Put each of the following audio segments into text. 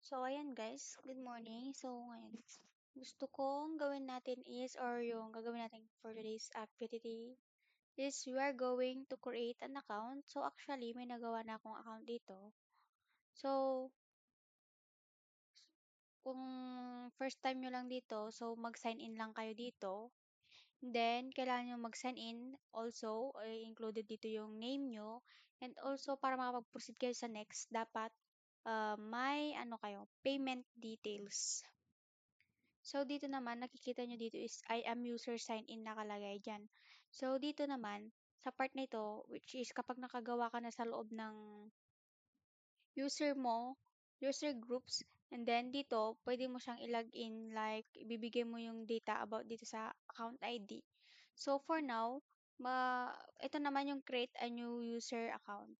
So, ayan guys, good morning. So, ngayon, gusto kong gawin natin is, or yung gagawin natin for today's activity is we are going to create an account. So, actually, may nagawa na akong account dito. So, kung first time nyo lang dito, so mag-sign in lang kayo dito. Then, kailangan nyo mag-sign in. Also, included dito yung name nyo. And also, para makapag-proceed kayo sa next, dapat may ano kayo, payment details. So, dito naman, nakikita nyo dito is I am user sign in nakalagay dyan. So, dito naman, sa part na ito, which is kapag nakagawa ka na sa loob ng user mo, user groups, and then dito, pwede mo siyang i-login like, ibibigay mo yung data about dito sa account ID. So, for now, ito naman yung create a new user account.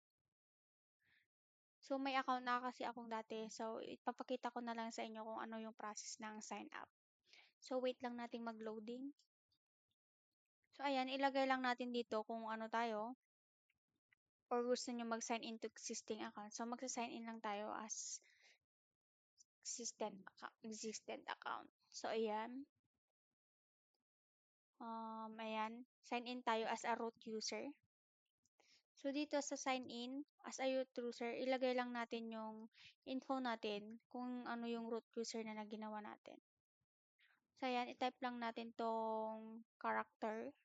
So, may account na kasi akong dati. So, ipapakita ko na lang sa inyo kung ano yung process ng sign up. So, wait lang nating mag-loading. So, ayan, ilagay lang natin dito kung ano tayo or gusto nyo mag-sign into existing account. So, magsa-sign in lang tayo as existent account. So, ayan. Ayan. Sign in tayo as a root user. So, dito sa sign in, as a root user, ilagay lang natin yung info natin kung ano yung root user na ginawa natin. So, ayan, i-type lang natin tong character.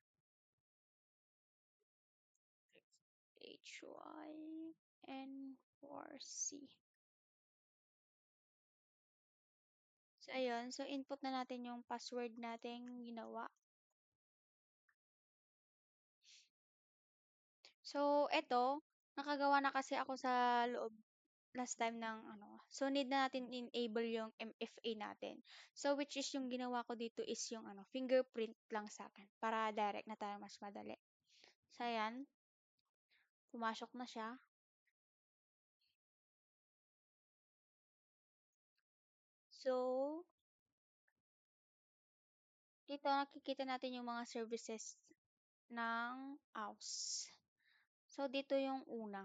HYN4C. So, ayun. So, input na natin yung password nating ginawa. So, eto, nakagawa na kasi ako sa loob last time ng ano. So, need na natin enable yung MFA natin. So, which is yung ginawa ko dito is yung ano, fingerprint lang sa akin. Para direct na tayo mas madali. So, ayan. Pumasok na siya. So, dito nakikita natin yung mga services ng AUS. So, dito yung una.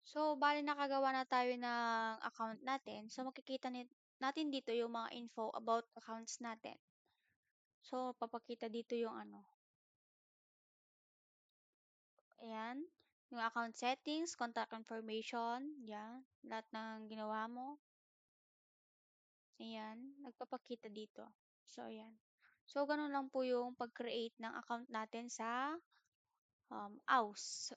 So, bali nakagawa na tayo ng account natin. So, makikita natin dito yung mga info about accounts natin. So, papakita dito yung ano. Ayan. Yung account settings, contact information. Yan. Lahat ng ginawa mo. Ayan. Nagpapakita dito. So, ayan. So, ganun lang po yung pag-create ng account natin sa AUS.